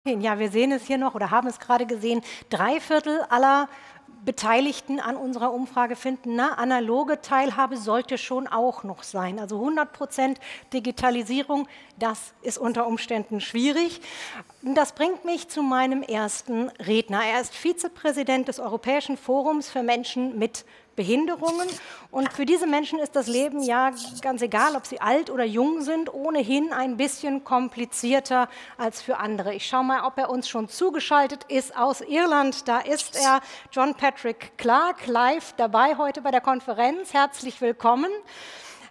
Ja, wir sehen es hier noch oder haben es gerade gesehen. 3/4 aller Beteiligten an unserer Umfrage finden, analoge Teilhabe sollte schon auch noch sein. Also 100% Digitalisierung, das ist unter Umständen schwierig. Das bringt mich zu meinem ersten Redner. Er ist Vizepräsident des Europäischen Forums für Menschen mit Behinderungen. Und für diese Menschen ist das Leben ja ganz egal, ob sie alt oder jung sind, ohnehin ein bisschen komplizierter als für andere. Ich schaue mal, ob er uns schon zugeschaltet ist aus Irland. Da ist er, John Patrick Clarke, live dabei heute bei der Konferenz. Herzlich willkommen.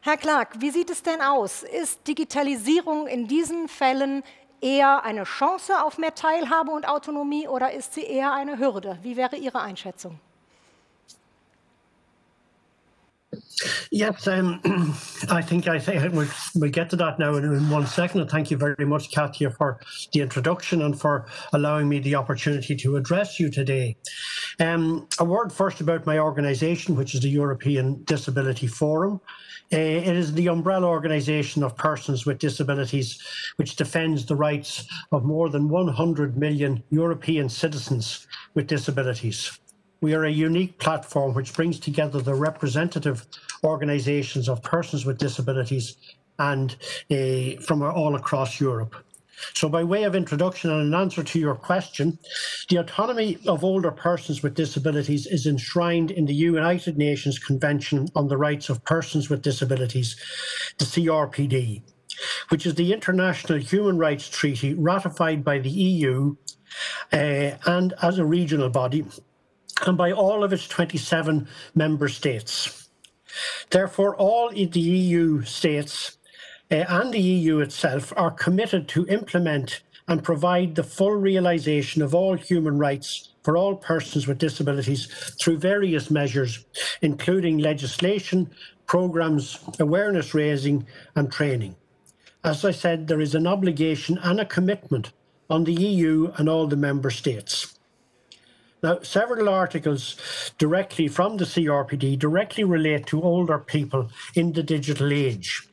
Herr Clarke, wie sieht es denn aus? Ist Digitalisierung in diesen Fällen eher eine Chance auf mehr Teilhabe und Autonomie oder ist sie eher eine Hürde? Wie wäre Ihre Einschätzung? Yes, I think we'll get to that now in 1 second. And thank you very much, Claudia, for the introduction and for allowing me the opportunity to address you today. A word first about my organisation, which is the European Disability Forum. It is the umbrella organisation of persons with disabilities which defends the rights of more than 100 million European citizens with disabilities. We are a unique platform which brings together the representative organisations of persons with disabilities and from all across Europe. So by way of introduction and an answer to your question, the autonomy of older persons with disabilities is enshrined in the United Nations Convention on the Rights of Persons with Disabilities, the CRPD, which is the international human rights treaty ratified by the EU and as a regional body, and by all of its 27 member states. Therefore, all the EU states and the EU itself are committed to implement and provide the full realisation of all human rights for all persons with disabilities through various measures, including legislation, programmes, awareness raising and training. As I said, there is an obligation and a commitment on the EU and all the member states. Now, several articles directly from the CRPD directly relate to older people in the digital age.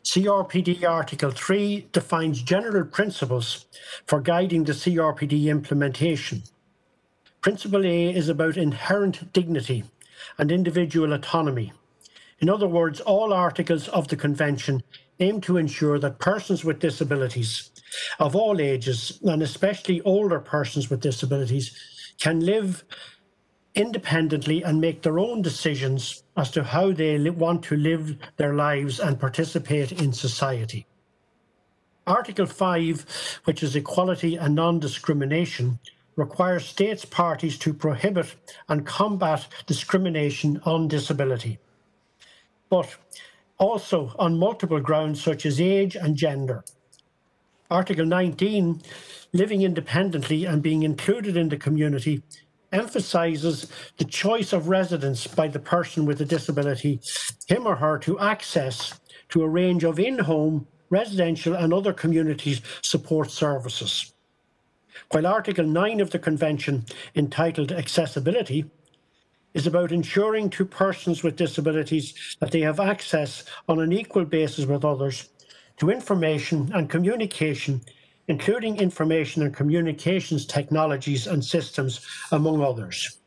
CRPD Article 3 defines general principles for guiding the CRPD implementation. Principle A is about inherent dignity and individual autonomy. In other words, all articles of the Convention aim to ensure that persons with disabilities of all ages, and especially older persons with disabilities, can live independently and make their own decisions as to how they want to live their lives and participate in society. Article 5, which is equality and non-discrimination, requires states parties to prohibit and combat discrimination on disability, but also on multiple grounds such as age and gender. Article 19, living independently and being included in the community, emphasises the choice of residence by the person with a disability, him or her, to access to a range of in-home, residential and other community support services. While Article 9 of the Convention, entitled Accessibility, is about ensuring to persons with disabilities that they have access on an equal basis with others to information and communication, including information and communications technologies and systems, among others.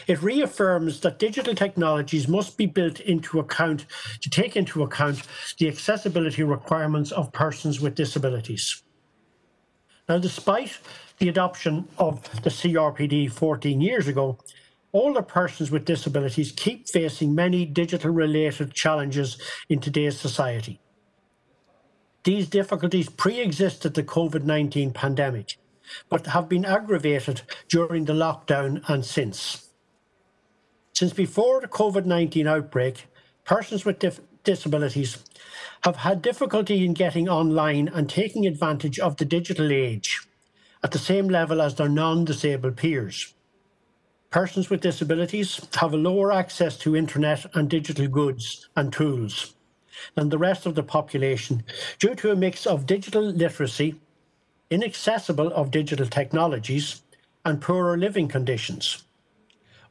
It reaffirms that digital technologies must be built into account to take into account the accessibility requirements of persons with disabilities. Now, despite the adoption of the CRPD 14 years ago, older persons with disabilities keep facing many digital-related challenges in today's society. These difficulties pre-existed the COVID-19 pandemic, but have been aggravated during the lockdown and since. Since before the COVID-19 outbreak, persons with disabilities have had difficulty in getting online and taking advantage of the digital age at the same level as their non-disabled peers. Persons with disabilities have a lower access to internet and digital goods and tools than the rest of the population due to a mix of digital literacy, inaccessible of digital technologies, and poorer living conditions.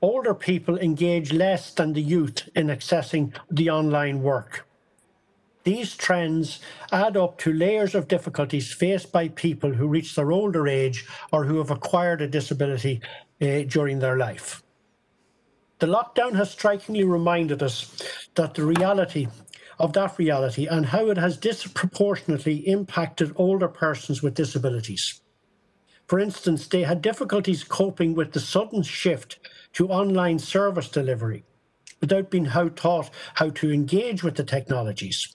Older people engage less than the youth in accessing the online work. These trends add up to layers of difficulties faced by people who reach their older age or who have acquired a disability during their life. The lockdown has strikingly reminded us that the reality and how it has disproportionately impacted older persons with disabilities. For instance, they had difficulties coping with the sudden shift to online service delivery without being taught how to engage with the technologies.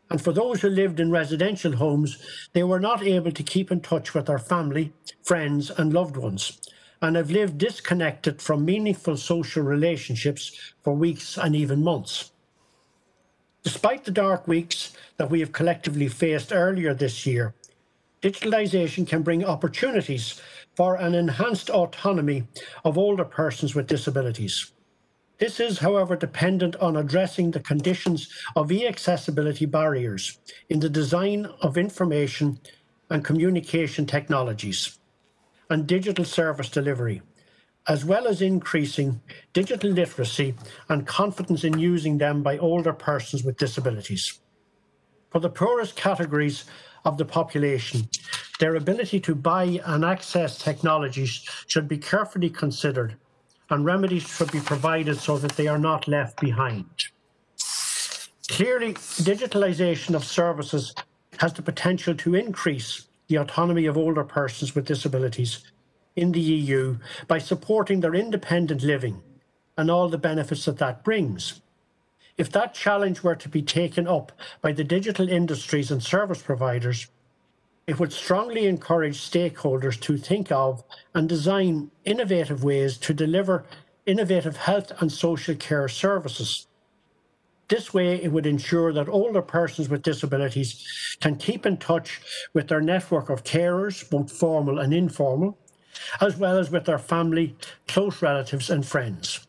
And for those who lived in residential homes, they were not able to keep in touch with their family, friends, and loved ones, and have lived disconnected from meaningful social relationships for weeks and even months. Despite the dark weeks that we have collectively faced earlier this year, digitalisation can bring opportunities for an enhanced autonomy of older persons with disabilities. This is, however, dependent on addressing the conditions of e-accessibility barriers in the design of information and communication technologies and digital service delivery, as well as increasing digital literacy and confidence in using them by older persons with disabilities. For the poorest categories of the population, their ability to buy and access technologies should be carefully considered, and remedies should be provided so that they are not left behind. Clearly, digitalisation of services has the potential to increase the autonomy of older persons with disabilities in the EU by supporting their independent living and all the benefits that that brings. If that challenge were to be taken up by the digital industries and service providers, it would strongly encourage stakeholders to think of and design innovative ways to deliver innovative health and social care services. This way, it would ensure that older persons with disabilities can keep in touch with their network of carers, both formal and informal, as well as with their family, close relatives and friends.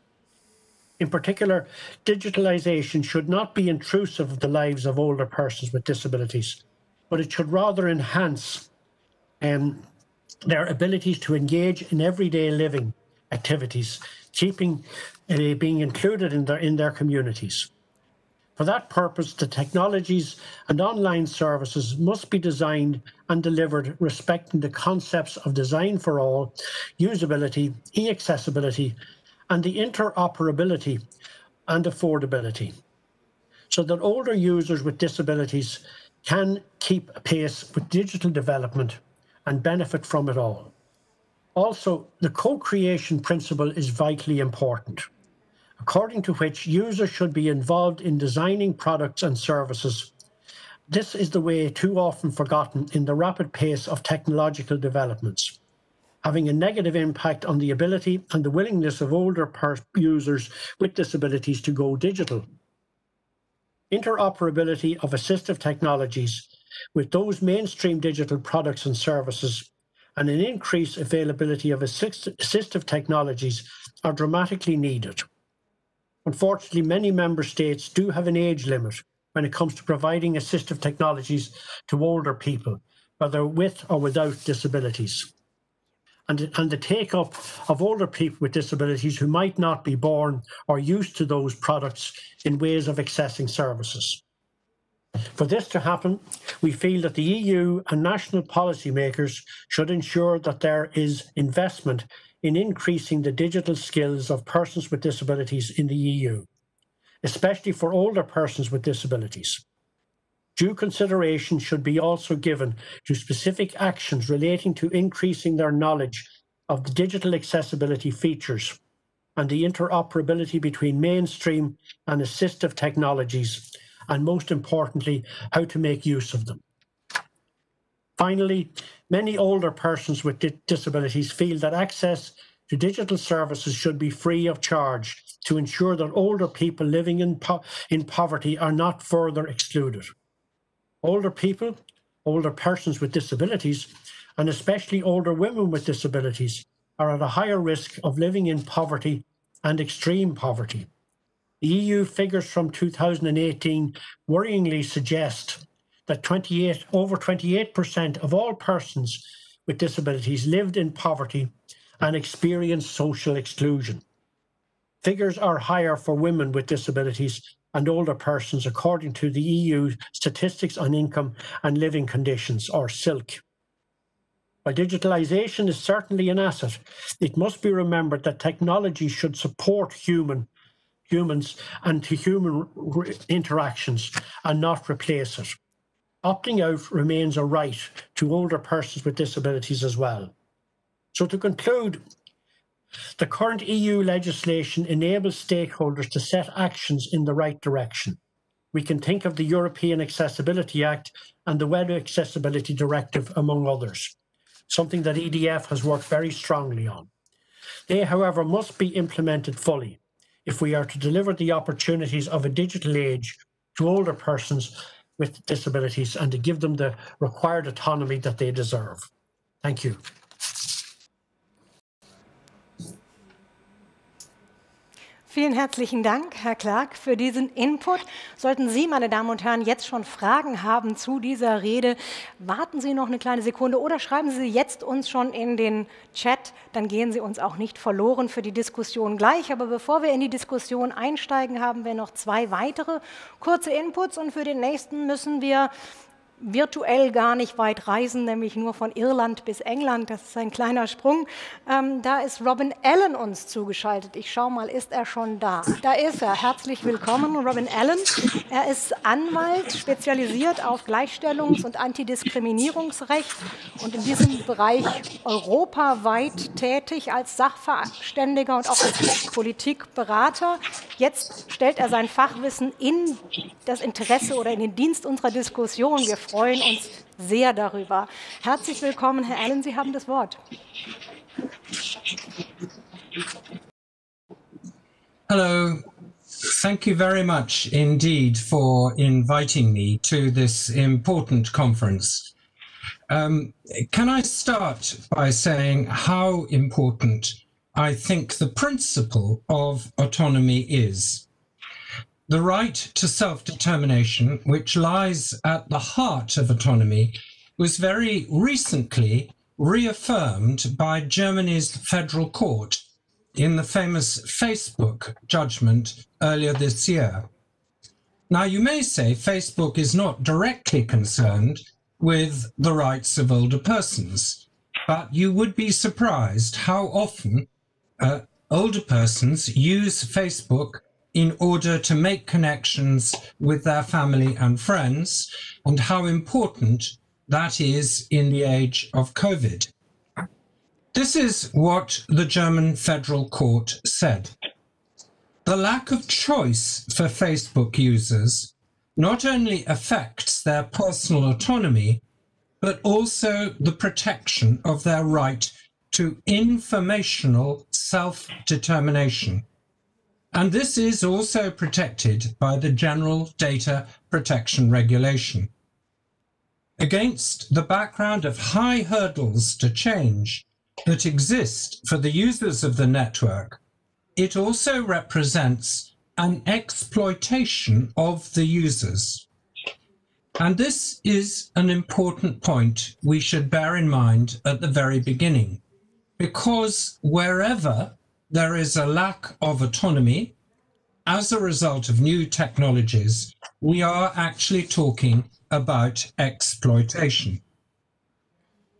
In particular, digitalisation should not be intrusive of the lives of older persons with disabilities, but it should rather enhance their abilities to engage in everyday living activities, being included in their communities. For that purpose, the technologies and online services must be designed and delivered respecting the concepts of design for all, usability, e-accessibility, and the interoperability and affordability, so that older users with disabilities can keep pace with digital development and benefit from it all. Also, the co-creation principle is vitally important, according to which users should be involved in designing products and services. This is the way too often forgotten in the rapid pace of technological developments, having a negative impact on the ability and the willingness of older users with disabilities to go digital. Interoperability of assistive technologies with those mainstream digital products and services and an increased availability of assistive technologies are dramatically needed. Unfortunately, many member states do have an age limit when it comes to providing assistive technologies to older people, whether with or without disabilities. And the take-up of older people with disabilities who might not be born or used to those products in ways of accessing services. For this to happen, we feel that the EU and national policymakers should ensure that there is investment in increasing the digital skills of persons with disabilities in the EU, especially for older persons with disabilities. Due consideration should be also given to specific actions relating to increasing their knowledge of the digital accessibility features and the interoperability between mainstream and assistive technologies, and most importantly, how to make use of them. Finally, many older persons with disabilities feel that access to digital services should be free of charge to ensure that older people living in poverty are not further excluded. Older people, older persons with disabilities, and especially older women with disabilities are at a higher risk of living in poverty and extreme poverty. The EU figures from 2018 worryingly suggest that over 28% of all persons with disabilities lived in poverty and experienced social exclusion. Figures are higher for women with disabilities and older persons according to the EU Statistics on Income and Living Conditions, or SILC. While digitalisation is certainly an asset, it must be remembered that technology should support humans and to human interactions and not replace it. Opting out remains a right to older persons with disabilities as well. So to conclude, the current EU legislation enables stakeholders to set actions in the right direction. We can think of the European Accessibility Act and the Web Accessibility Directive, among others, something that EDF has worked very strongly on. They, however, must be implemented fully if we are to deliver the opportunities of a digital age to older persons with disabilities and to give them the required autonomy that they deserve. Thank you. Vielen herzlichen Dank, Herr Clarke, für diesen Input. Sollten Sie, meine Damen und Herren, jetzt schon Fragen haben zu dieser Rede, warten Sie noch eine kleine Sekunde oder schreiben Sie jetzt uns schon in den Chat, dann gehen Sie uns auch nicht verloren für die Diskussion gleich. Aber bevor wir in die Diskussion einsteigen, haben wir noch zwei weitere kurze Inputs und für den nächsten müssen wir virtuell gar nicht weit reisen, nämlich nur von Irland bis England. Das ist ein kleiner Sprung. Da ist Robin Allen uns zugeschaltet. Ich schaue mal, ist er schon da? Da ist er. Herzlich willkommen, Robin Allen. Er ist Anwalt, spezialisiert auf Gleichstellungs- und Antidiskriminierungsrecht und in diesem Bereich europaweit tätig als Sachverständiger und auch als Politikberater. Jetzt stellt er sein Fachwissen in das Interesse oder in den Dienst unserer Diskussion. Wir freuen uns sehr darüber. Herzlich willkommen, Herr Allen, Sie haben das Wort. Hello. Thank you very much indeed for inviting me to this important conference. Can I start by saying how important I think the principle of autonomy is? The right to self-determination, which lies at the heart of autonomy, was very recently reaffirmed by Germany's federal court in the famous Facebook judgment earlier this year. Now, you may say Facebook is not directly concerned with the rights of older persons, but you would be surprised how often older persons use Facebook in order to make connections with their family and friends, and how important that is in the age of COVID. This is what the German Federal Court said. The lack of choice for Facebook users not only affects their personal autonomy, but also the protection of their right to informational self-determination. And this is also protected by the General Data Protection Regulation. Against the background of high hurdles to change that exist for the users of the network, it also represents an exploitation of the users. And this is an important point we should bear in mind at the very beginning, because wherever there is a lack of autonomy as a result of new technologies, we are actually talking about exploitation.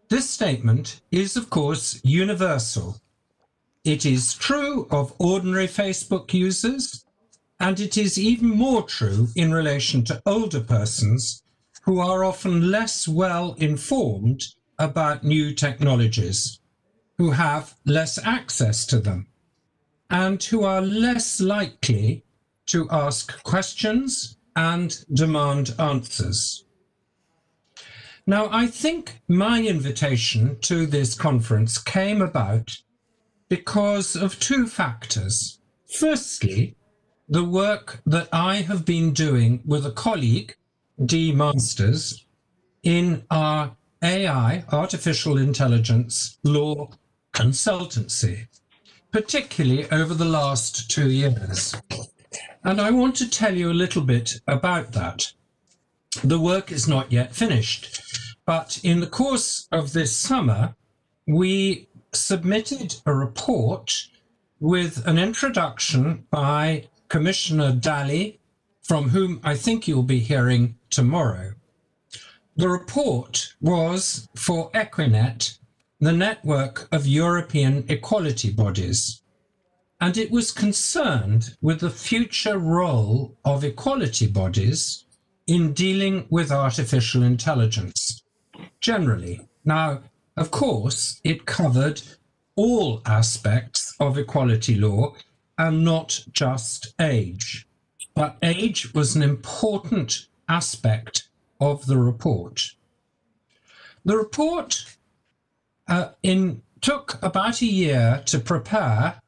This statement is, of course, universal. It is true of ordinary Facebook users, and it is even more true in relation to older persons who are often less well informed about new technologies, who have less access to them, and who are less likely to ask questions and demand answers. Now, I think my invitation to this conference came about because of two factors. Firstly, the work that I have been doing with a colleague, Dee Masters, in our AI, artificial intelligence, law consultancy, particularly over the last 2 years. And I want to tell you a little bit about that. The work is not yet finished, but in the course of this summer, we submitted a report with an introduction by Commissioner Dalli from whom I think you'll be hearing tomorrow. The report was for Equinet, the network of European equality bodies, and it was concerned with the future role of equality bodies in dealing with artificial intelligence generally. Now, of course, it covered all aspects of equality law and not just age. But age was an important aspect of the report. The report took about a year to prepare,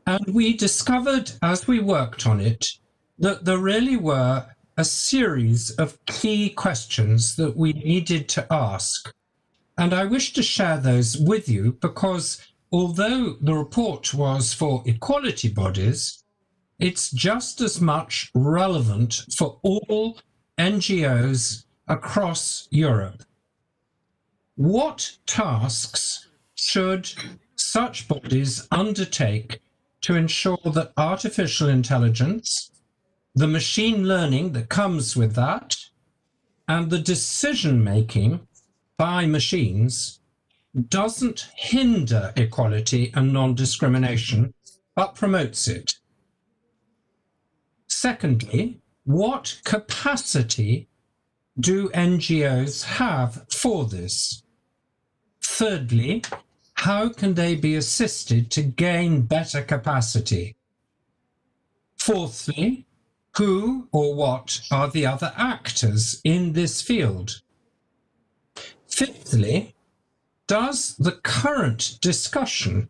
and we discovered as we worked on it that there really were a series of key questions that we needed to ask. And I wish to share those with you because although the report was for equality bodies, it's just as much relevant for all NGOs across Europe. What tasks should such bodies undertake to ensure that artificial intelligence, the machine learning that comes with that, and the decision-making by machines doesn't hinder equality and non-discrimination, but promotes it? Secondly, what capacity do NGOs have for this? Thirdly, how can they be assisted to gain better capacity? Fourthly, who or what are the other actors in this field? Fifthly, does the current discussion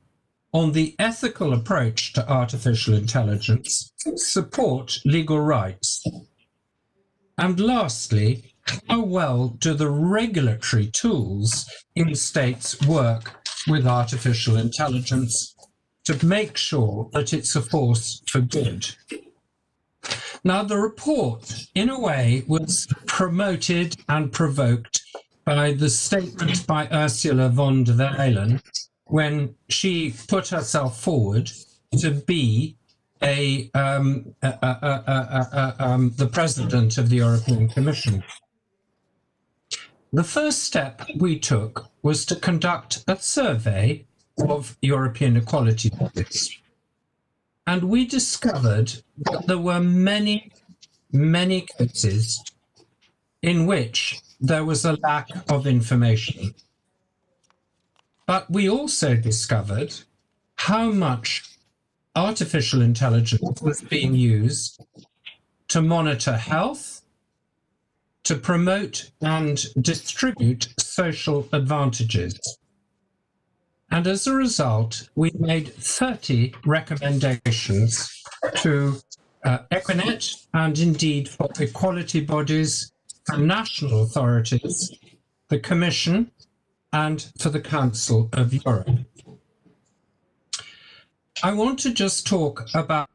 on the ethical approach to artificial intelligence support legal rights? And lastly, how well do the regulatory tools in states work with artificial intelligence to make sure that it's a force for good? Now, the report, in a way, was promoted and provoked by the statement by Ursula von der Leyen when she put herself forward to be the president of the European Commission. The first step we took was to conduct a survey of European equality bodies. And we discovered that there were many, many cases in which there was a lack of information. But we also discovered how much artificial intelligence was being used to monitor health, to promote and distribute social advantages. And as a result, we made 30 recommendations to Equinet and indeed for equality bodies, for national authorities, the Commission, and for the Council of Europe. I want to just talk about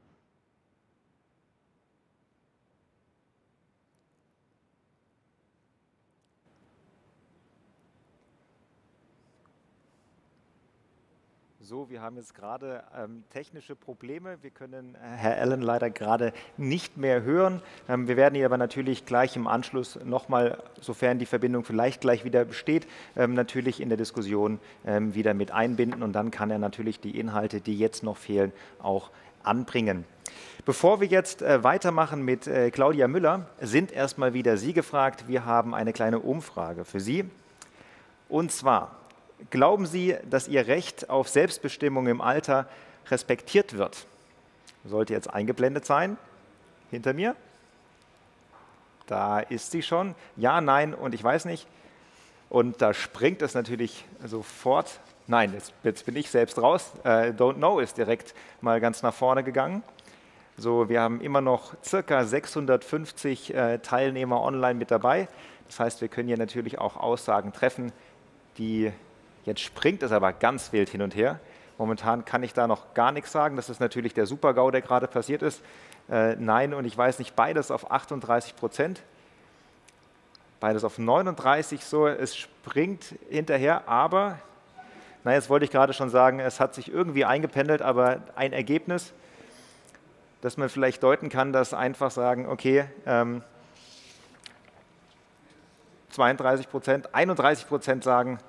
So, wir haben jetzt gerade technische Probleme. Wir können Herr Allen leider gerade nicht mehr hören. Wir werden ihn aber natürlich gleich im Anschluss nochmal, sofern die Verbindung vielleicht gleich wieder besteht, natürlich in der Diskussion wieder mit einbinden. Und dann kann er natürlich die Inhalte, die jetzt noch fehlen, auch anbringen. Bevor wir jetzt weitermachen mit Claudia Müller, sind erstmal wieder Sie gefragt. Wir haben eine kleine Umfrage für Sie. Und zwar: Glauben Sie, dass Ihr Recht auf Selbstbestimmung im Alter respektiert wird? Sollte jetzt eingeblendet sein. Hinter mir. Da ist sie schon. Ja, nein und ich weiß nicht. Und da springt es natürlich sofort. Nein, jetzt bin ich selbst raus. Don't know ist direkt mal ganz nach vorne gegangen. So, wir haben immer noch circa 650 Teilnehmer online mit dabei. Das heißt, wir können hier natürlich auch Aussagen treffen, die... Jetzt springt es aber ganz wild hin und her. Momentan kann ich da noch gar nichts sagen. Das ist natürlich der Super-GAU, der gerade passiert ist. Nein und ich weiß nicht, beides auf 38%. Beides auf 39%. So, es springt hinterher, aber, na, jetzt wollte ich gerade schon sagen, es hat sich irgendwie eingependelt, aber ein Ergebnis. dass man vielleicht deuten kann, dass einfach sagen, okay, 32%, 31% sagen,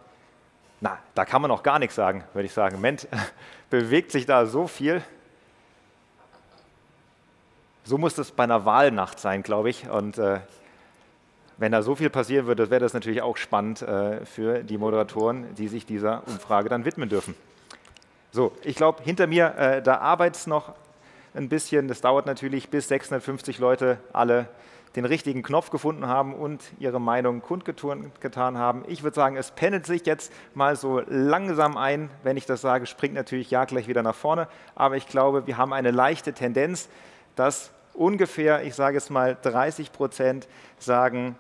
na, da kann man auch gar nichts sagen, würde ich sagen. Moment, bewegt sich da so viel? So muss das bei einer Wahlnacht sein, glaube ich. Und wenn da so viel passieren würde, wäre das natürlich auch spannend für die Moderatoren, die sich dieser Umfrage dann widmen dürfen. So, ich glaube, hinter mir, da arbeitet es noch ein bisschen. Das dauert natürlich, bis 650 Leute alle den richtigen Knopf gefunden haben und ihre Meinung kundgetan haben. Ich würde sagen, es pendelt sich jetzt mal so langsam ein. Wenn ich das sage, springt natürlich ja gleich wieder nach vorne. Aber ich glaube, wir haben eine leichte Tendenz, dass ungefähr, ich sage es mal, 30% sagen,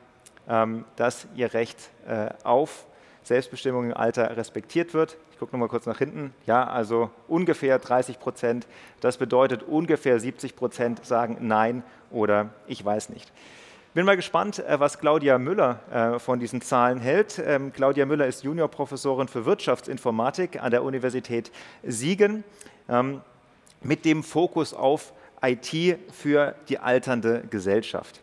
dass ihr Recht auf Selbstbestimmung im Alter respektiert wird. Ich gucke nochmal kurz nach hinten. Ja, also ungefähr 30%. Das bedeutet, ungefähr 70% sagen Nein oder ich weiß nicht. Bin mal gespannt, was Claudia Müller von diesen Zahlen hält. Claudia Müller ist Juniorprofessorin für Wirtschaftsinformatik an der Universität Siegen mit dem Fokus auf IT für die alternde Gesellschaft.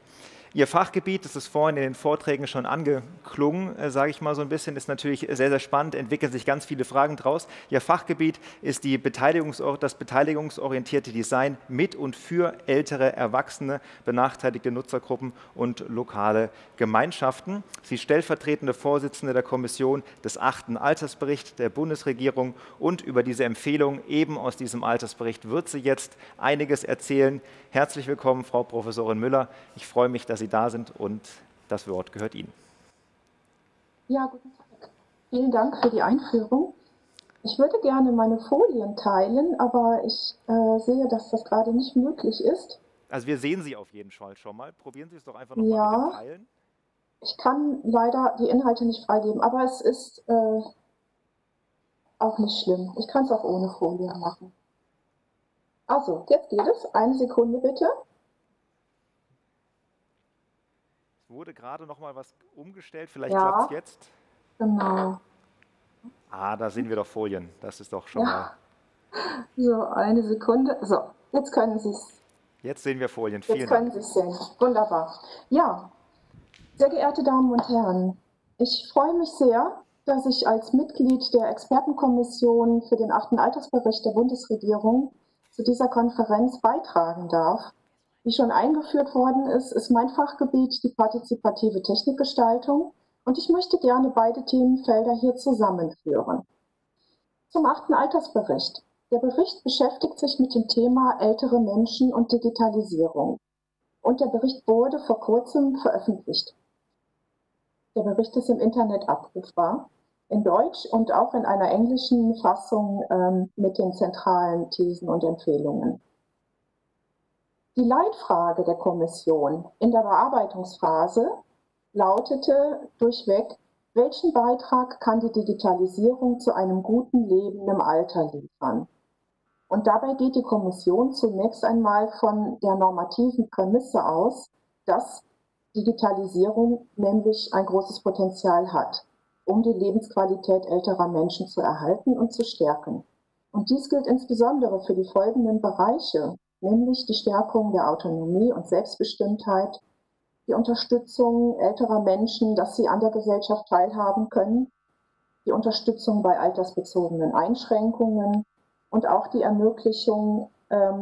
Ihr Fachgebiet, das ist vorhin in den Vorträgen schon angeklungen, sage ich mal so ein bisschen, ist natürlich sehr, sehr spannend, entwickeln sich ganz viele Fragen draus. Ihr Fachgebiet ist das beteiligungsorientierte Design mit und für ältere Erwachsene, benachteiligte Nutzergruppen und lokale Gemeinschaften. Sie ist stellvertretende Vorsitzende der Kommission des 8. Altersberichts der Bundesregierung und über diese Empfehlung eben aus diesem Altersbericht wird sie jetzt einiges erzählen. Herzlich willkommen, Frau Professorin Müller. Ich freue mich, dass Sie da sind und das Wort gehört Ihnen. Ja, guten Tag. Vielen Dank für die Einführung. Ich würde gerne meine Folien teilen, aber ich sehe, dass das gerade nicht möglich ist. Also wir sehen Sie auf jeden Fall schon mal. Probieren Sie es doch einfach nochmal mit dem Teilen. Ich kann leider die Inhalte nicht freigeben, aber es ist auch nicht schlimm. Ich kann es auch ohne Folien machen. Also, jetzt geht es. Eine Sekunde bitte. Es wurde gerade noch mal was umgestellt. Vielleicht klappt es jetzt. Genau. Ah, da sehen wir doch Folien. Das ist doch schon mal. So, eine Sekunde. So, jetzt können Sie es. Jetzt sehen wir Folien. Vielen Dank. Jetzt können Sie es sehen. Wunderbar. Ja, sehr geehrte Damen und Herren, ich freue mich sehr, dass ich als Mitglied der Expertenkommission für den 8. Altersbericht der Bundesregierung zu dieser Konferenz beitragen darf. Wie schon eingeführt worden ist, ist mein Fachgebiet die partizipative Technikgestaltung und ich möchte gerne beide Themenfelder hier zusammenführen. Zum 8. Altersbericht. Der Bericht beschäftigt sich mit dem Thema ältere Menschen und Digitalisierung. Und der Bericht wurde vor kurzem veröffentlicht. Der Bericht ist im Internet abrufbar, in Deutsch und auch in einer englischen Fassung mit den zentralen Thesen und Empfehlungen. Die Leitfrage der Kommission in der Bearbeitungsphase lautete durchweg, welchen Beitrag kann die Digitalisierung zu einem guten Leben im Alter liefern? Und dabei geht die Kommission zunächst einmal von der normativen Prämisse aus, dass Digitalisierung nämlich ein großes Potenzial hat, um die Lebensqualität älterer Menschen zu erhalten und zu stärken. Und dies gilt insbesondere für die folgenden Bereiche, nämlich die Stärkung der Autonomie und Selbstbestimmtheit, die Unterstützung älterer Menschen, dass sie an der Gesellschaft teilhaben können, die Unterstützung bei altersbezogenen Einschränkungen und auch die Ermöglichung,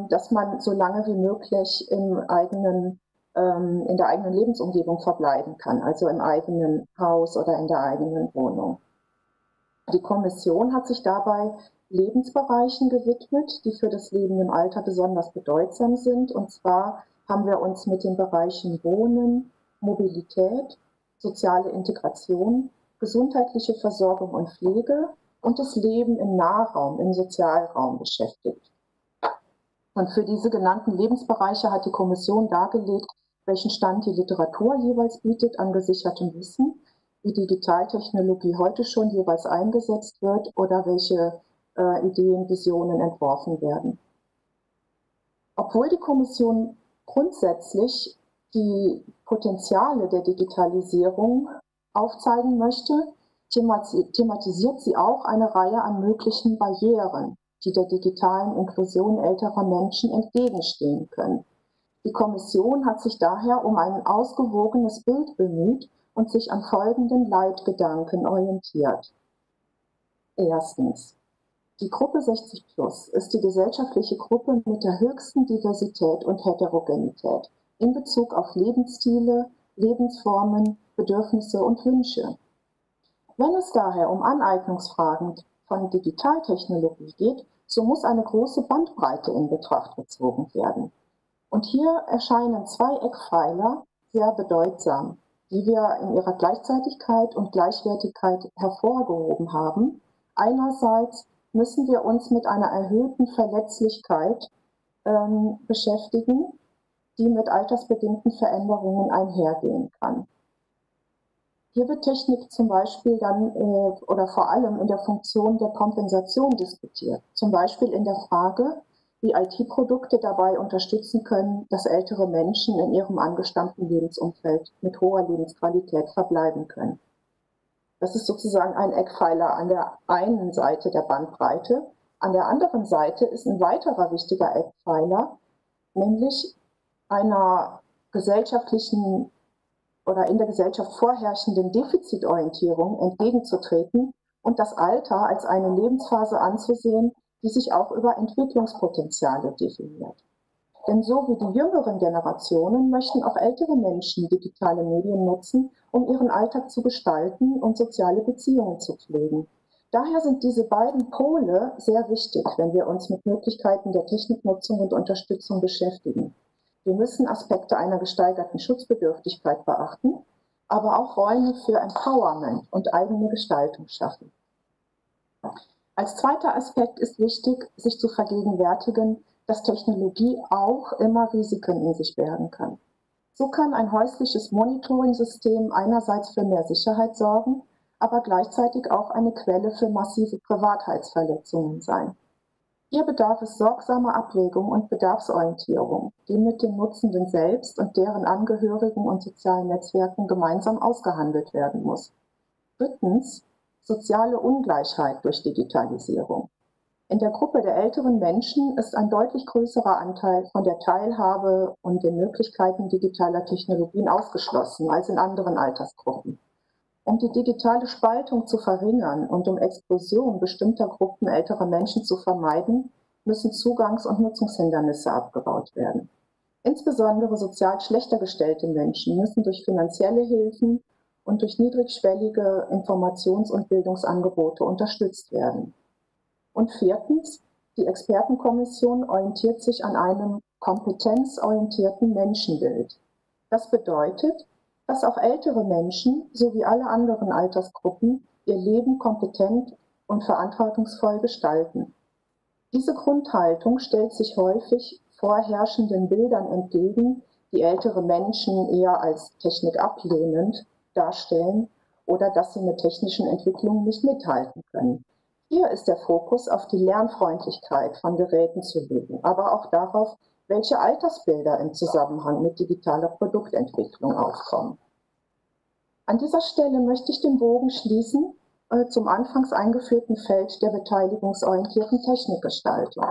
dass man so lange wie möglich in der eigenen Lebensumgebung verbleiben kann, also im eigenen Haus oder in der eigenen Wohnung. Die Kommission hat sich dabei Lebensbereichen gewidmet, die für das Leben im Alter besonders bedeutsam sind. Und zwar haben wir uns mit den Bereichen Wohnen, Mobilität, soziale Integration, gesundheitliche Versorgung und Pflege und das Leben im Nahraum, im Sozialraum beschäftigt. Und für diese genannten Lebensbereiche hat die Kommission dargelegt, welchen Stand die Literatur jeweils bietet an gesichertem Wissen, wie Digitaltechnologie heute schon jeweils eingesetzt wird oder welche Ideen, Visionen entworfen werden. Obwohl die Kommission grundsätzlich die Potenziale der Digitalisierung aufzeigen möchte, thematisiert sie auch eine Reihe an möglichen Barrieren, die der digitalen Inklusion älterer Menschen entgegenstehen können. Die Kommission hat sich daher um ein ausgewogenes Bild bemüht und sich an folgenden Leitgedanken orientiert. Erstens. Die Gruppe 60 Plus ist die gesellschaftliche Gruppe mit der höchsten Diversität und Heterogenität in Bezug auf Lebensstile, Lebensformen, Bedürfnisse und Wünsche. Wenn es daher um Aneignungsfragen von Digitaltechnologie geht, so muss eine große Bandbreite in Betracht gezogen werden. Und hier erscheinen zwei Eckpfeiler sehr bedeutsam, die wir in ihrer Gleichzeitigkeit und Gleichwertigkeit hervorgehoben haben. Einerseits müssen wir uns mit einer erhöhten Verletzlichkeit beschäftigen, die mit altersbedingten Veränderungen einhergehen kann. Hier wird Technik zum Beispiel dann oder vor allem in der Funktion der Kompensation diskutiert. Zum Beispiel in der Frage, wie IT-Produkte dabei unterstützen können, dass ältere Menschen in ihrem angestammten Lebensumfeld mit hoher Lebensqualität verbleiben können. Das ist sozusagen ein Eckpfeiler an der einen Seite der Bandbreite. An der anderen Seite ist ein weiterer wichtiger Eckpfeiler, nämlich einer gesellschaftlichen oder in der Gesellschaft vorherrschenden Defizitorientierung entgegenzutreten und das Alter als eine Lebensphase anzusehen, die sich auch über Entwicklungspotenziale definiert. Denn so wie die jüngeren Generationen möchten auch ältere Menschen digitale Medien nutzen, um ihren Alltag zu gestalten und soziale Beziehungen zu pflegen. Daher sind diese beiden Pole sehr wichtig, wenn wir uns mit Möglichkeiten der Techniknutzung und Unterstützung beschäftigen. Wir müssen Aspekte einer gesteigerten Schutzbedürftigkeit beachten, aber auch Räume für Empowerment und eigene Gestaltung schaffen. Als zweiter Aspekt ist wichtig, sich zu vergegenwärtigen, dass Technologie auch immer Risiken in sich bergen kann. So kann ein häusliches Monitoring-System einerseits für mehr Sicherheit sorgen, aber gleichzeitig auch eine Quelle für massive Privatheitsverletzungen sein. Hier bedarf es sorgsamer Abwägung und Bedarfsorientierung, die mit den Nutzenden selbst und deren Angehörigen und sozialen Netzwerken gemeinsam ausgehandelt werden muss. Drittens, soziale Ungleichheit durch Digitalisierung. In der Gruppe der älteren Menschen ist ein deutlich größerer Anteil von der Teilhabe und den Möglichkeiten digitaler Technologien ausgeschlossen als in anderen Altersgruppen. Um die digitale Spaltung zu verringern und um Exklusion bestimmter Gruppen älterer Menschen zu vermeiden, müssen Zugangs- und Nutzungshindernisse abgebaut werden. Insbesondere sozial schlechter gestellte Menschen müssen durch finanzielle Hilfen und durch niedrigschwellige Informations- und Bildungsangebote unterstützt werden. Und viertens, die Expertenkommission orientiert sich an einem kompetenzorientierten Menschenbild. Das bedeutet, dass auch ältere Menschen sowie alle anderen Altersgruppen ihr Leben kompetent und verantwortungsvoll gestalten. Diese Grundhaltung stellt sich häufig vorherrschenden Bildern entgegen, die ältere Menschen eher als technikablehnend darstellen oder dass sie mit technischen Entwicklungen nicht mithalten können. Hier ist der Fokus auf die Lernfreundlichkeit von Geräten zu legen, aber auch darauf, welche Altersbilder im Zusammenhang mit digitaler Produktentwicklung aufkommen. An dieser Stelle möchte ich den Bogen schließen zum anfangs eingeführten Feld der beteiligungsorientierten Technikgestaltung.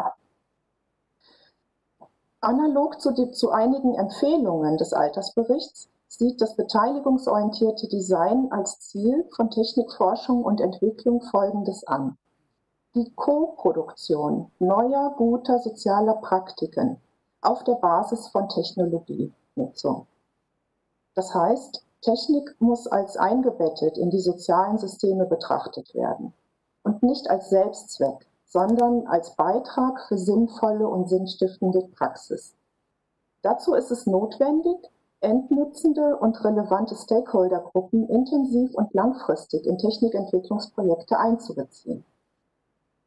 Analog zu einigen Empfehlungen des Altersberichts sieht das beteiligungsorientierte Design als Ziel von Technikforschung und Entwicklung Folgendes an: Die Co-Produktion neuer, guter sozialer Praktiken auf der Basis von Technologienutzung. Das heißt, Technik muss als eingebettet in die sozialen Systeme betrachtet werden und nicht als Selbstzweck, sondern als Beitrag für sinnvolle und sinnstiftende Praxis. Dazu ist es notwendig, endnutzende und relevante Stakeholdergruppen intensiv und langfristig in Technikentwicklungsprojekte einzubeziehen.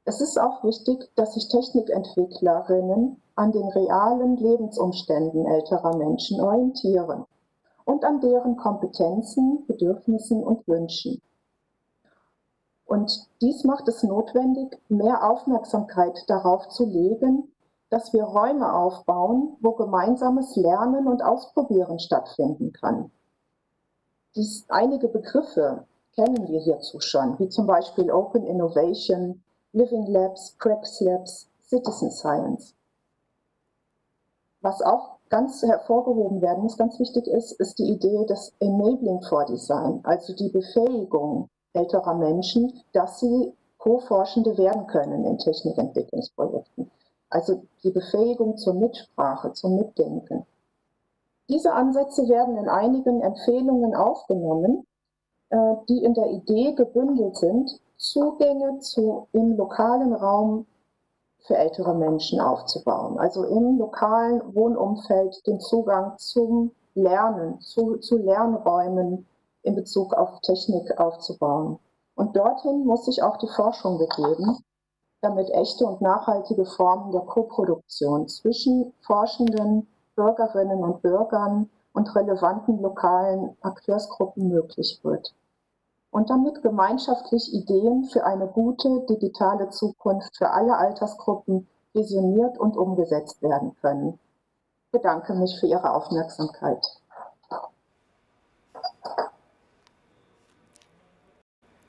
Es ist auch wichtig, dass sich Technikentwicklerinnen an den realen Lebensumständen älterer Menschen orientieren und an deren Kompetenzen, Bedürfnissen und Wünschen. Und dies macht es notwendig, mehr Aufmerksamkeit darauf zu legen, dass wir Räume aufbauen, wo gemeinsames Lernen und Ausprobieren stattfinden kann. Einige Begriffe kennen wir hierzu schon, wie zum Beispiel Open Innovation, Living Labs, Praxis Labs, Citizen Science. Was auch ganz hervorgehoben werden muss, ganz wichtig ist die Idee des Enabling for Design, also die Befähigung älterer Menschen, dass sie Co-Forschende werden können in Technikentwicklungsprojekten. Also die Befähigung zur Mitsprache, zum Mitdenken. Diese Ansätze werden in einigen Empfehlungen aufgenommen, die in der Idee gebündelt sind, Zugänge im lokalen Raum für ältere Menschen aufzubauen. Also im lokalen Wohnumfeld den Zugang zum Lernen, zu Lernräumen in Bezug auf Technik aufzubauen. Und dorthin muss sich auch die Forschung begeben, damit echte und nachhaltige Formen der Koproduktion zwischen Forschenden, Bürgerinnen und Bürgern und relevanten lokalen Akteursgruppen möglich wird. Und damit gemeinschaftlich Ideen für eine gute digitale Zukunft für alle Altersgruppen visioniert und umgesetzt werden können. Ich bedanke mich für Ihre Aufmerksamkeit.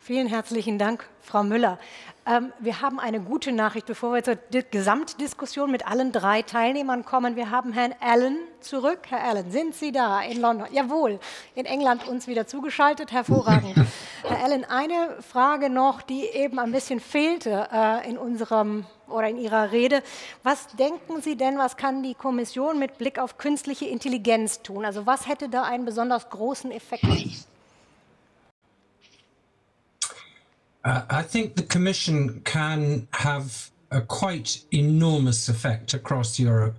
Vielen herzlichen Dank, Frau Müller. Wir haben eine gute Nachricht, bevor wir zur Gesamtdiskussion mit allen drei Teilnehmern kommen. Wir haben Herrn Allen zurück. Herr Allen, sind Sie da in London? Jawohl, in England uns wieder zugeschaltet. Hervorragend. Herr Allen, eine Frage noch, die eben ein bisschen fehlte in Ihrer Rede. Was denken Sie denn, was kann die Kommission mit Blick auf künstliche Intelligenz tun? Also was hätte da einen besonders großen Effekt? I think the Commission can have a quite enormous effect across Europe.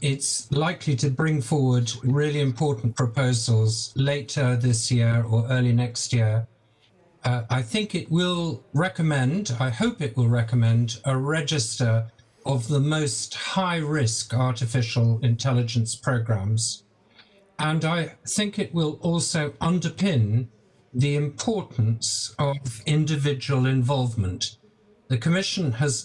It's likely to bring forward really important proposals later this year or early next year. I think it will recommend, I hope it will recommend, a register of the most high-risk artificial intelligence programs. And I think it will also underpin the importance of individual involvement. The Commission has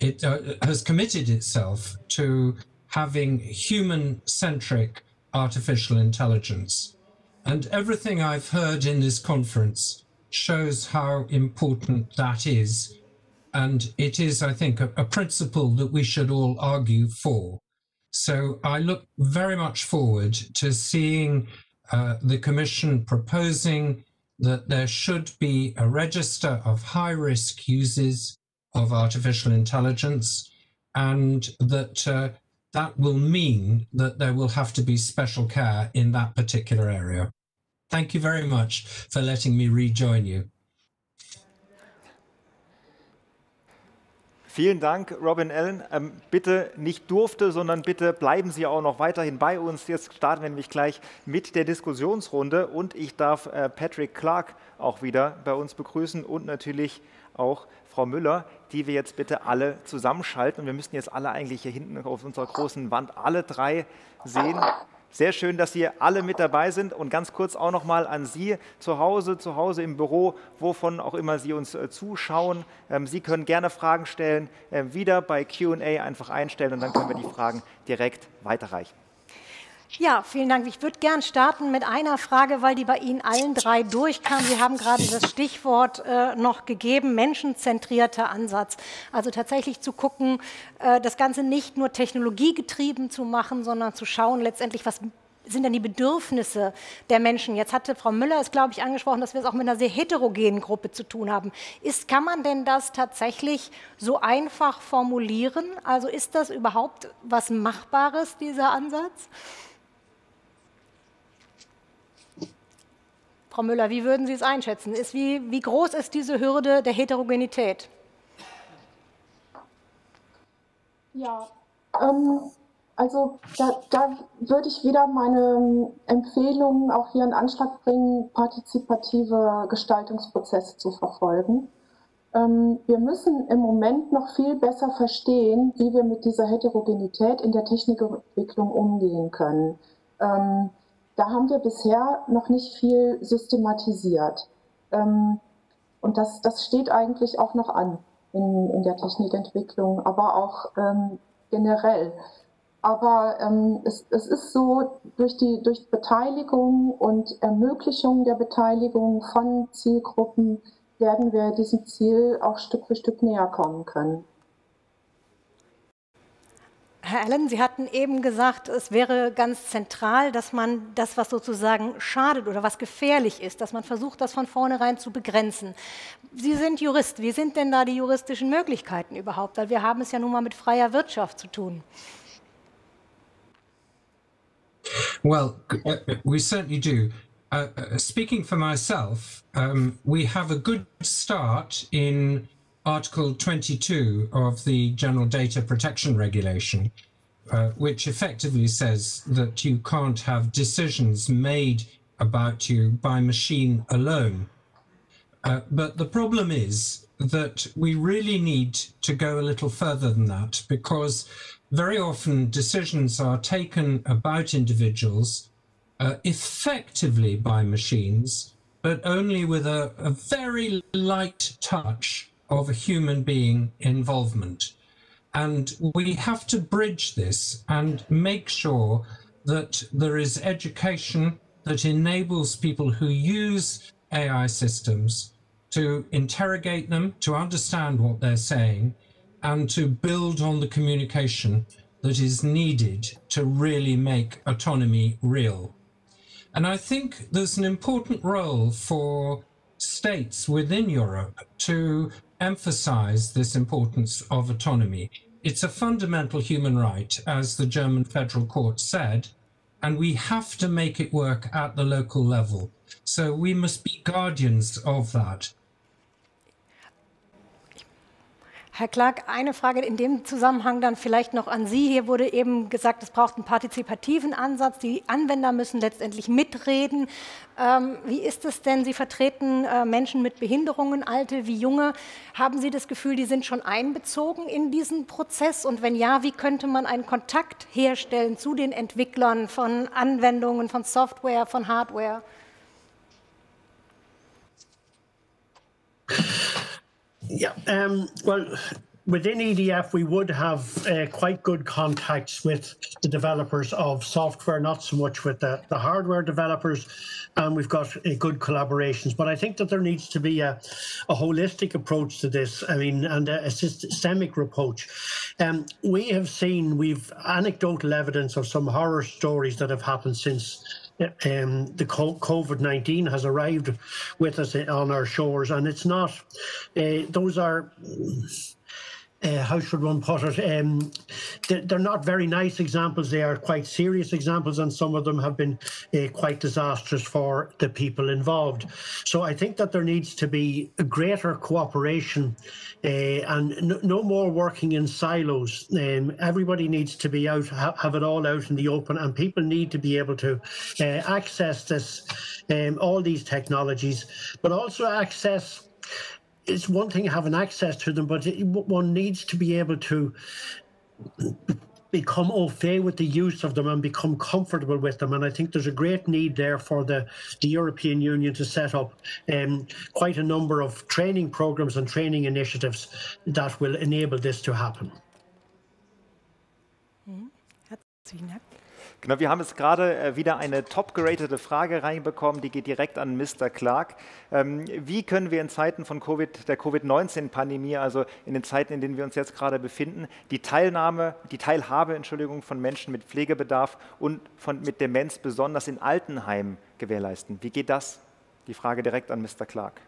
has committed itself to having human-centric artificial intelligence. And everything I've heard in this conference shows how important that is. And it is, I think, a principle that we should all argue for. So I look very much forward to seeing the Commission proposing that there should be a register of high-risk uses of artificial intelligence, and that that will mean that there will have to be special care in that particular area. Thank you very much for letting me rejoin you. Vielen Dank, Robin Allen. Bitte nicht durfte, sondern bitte bleiben Sie auch noch weiterhin bei uns. Jetzt starten wir nämlich gleich mit der Diskussionsrunde und ich darf Patrick Clarke auch wieder bei uns begrüßen und natürlich auch Frau Müller, die wir jetzt bitte alle zusammenschalten. Und wir müssen jetzt alle eigentlich hier hinten auf unserer großen Wand alle drei sehen. Sehr schön, dass Sie alle mit dabei sind und ganz kurz auch noch mal an Sie zu Hause im Büro, wovon auch immer Sie uns zuschauen. Sie können gerne Fragen stellen, wieder bei Q&A einfach einstellen und dann können wir die Fragen direkt weiterreichen. Ja, vielen Dank. Ich würde gern starten mit einer Frage, weil die bei Ihnen allen drei durchkam. Sie haben gerade das Stichwort noch gegeben, menschenzentrierter Ansatz. Also tatsächlich zu gucken, das Ganze nicht nur technologiegetrieben zu machen, sondern zu schauen letztendlich, was sind denn die Bedürfnisse der Menschen. Jetzt hatte Frau Müller es, glaube ich, angesprochen, dass wir es auch mit einer sehr heterogenen Gruppe zu tun haben. Kann man denn das tatsächlich so einfach formulieren? Also ist das überhaupt was Machbares, dieser Ansatz? Frau Müller, wie würden Sie es einschätzen? Wie groß ist diese Hürde der Heterogenität? Ja, also da würde ich wieder meine Empfehlungen auch hier in Anschlag bringen, partizipative Gestaltungsprozesse zu verfolgen. Wir müssen im Moment noch viel besser verstehen, wie wir mit dieser Heterogenität in der Technikentwicklung umgehen können. Da haben wir bisher noch nicht viel systematisiert. Und das steht eigentlich auch noch an in der Technikentwicklung, aber auch generell. Aber es ist so, durch Beteiligung und Ermöglichung der Beteiligung von Zielgruppen werden wir diesem Ziel auch Stück für Stück näher kommen können. Herr Allen, Sie hatten eben gesagt, es wäre ganz zentral, dass man das, was sozusagen schadet oder was gefährlich ist, dass man versucht, das von vornherein zu begrenzen. Sie sind Jurist. Wie sind denn da die juristischen Möglichkeiten überhaupt? Weil wir haben es ja nun mal mit freier Wirtschaft zu tun. Well, we certainly do. Speaking for myself, we have a good start in Article 22 of the General Data Protection Regulation, which effectively says that you can't have decisions made about you by machine alone. But the problem is that we really need to go a little further than that, because very often decisions are taken about individuals effectively by machines, but only with a very light touch of a human being involvement. And we have to bridge this and make sure that there is education that enables people who use AI systems to interrogate them, to understand what they're saying, and to build on the communication that is needed to really make autonomy real. And I think there's an important role for states within Europe to emphasize this importance of autonomy. It's a fundamental human right, as the German Federal Court said, and we have to make it work at the local level. So we must be guardians of that. Herr Clarke, eine Frage in dem Zusammenhang dann vielleicht noch an Sie. Hier wurde eben gesagt, es braucht einen partizipativen Ansatz. Die Anwender müssen letztendlich mitreden. Wie ist es denn? Sie vertreten Menschen mit Behinderungen, alte wie junge. Haben Sie das Gefühl, die sind schon einbezogen in diesen Prozess? Und wenn ja, wie könnte man einen Kontakt herstellen zu den Entwicklern von Anwendungen, von Software, von Hardware? Yeah, well, within EDF, we would have quite good contacts with the developers of software, not so much with the hardware developers, and we've got good collaborations. But I think that there needs to be a holistic approach to this, I mean, and a systemic approach. We've anecdotal evidence of some horror stories that have happened since the COVID-19 has arrived with us on our shores, and it's not, those are, how should one put it, they're not very nice examples, they are quite serious examples, and some of them have been quite disastrous for the people involved. So I think that there needs to be a greater cooperation and no more working in silos. Everybody needs to be out, have it all out in the open, and people need to be able to access this, all these technologies, but also access. It's one thing having access to them, but one needs to be able to become au fait with the use of them and become comfortable with them. And I think there's a great need there for the European Union to set up quite a number of training programs and training initiatives that will enable this to happen. Genau, wir haben jetzt gerade wieder eine top-geratete Frage reinbekommen, die geht direkt an Mr. Clarke. Wie können wir in Zeiten von der Covid-19-Pandemie, also in den Zeiten, in denen wir uns jetzt gerade befinden, die Teilhabe von Menschen mit Pflegebedarf und mit Demenz besonders in Altenheimen gewährleisten? Wie geht das? Die Frage direkt an Mr. Clarke.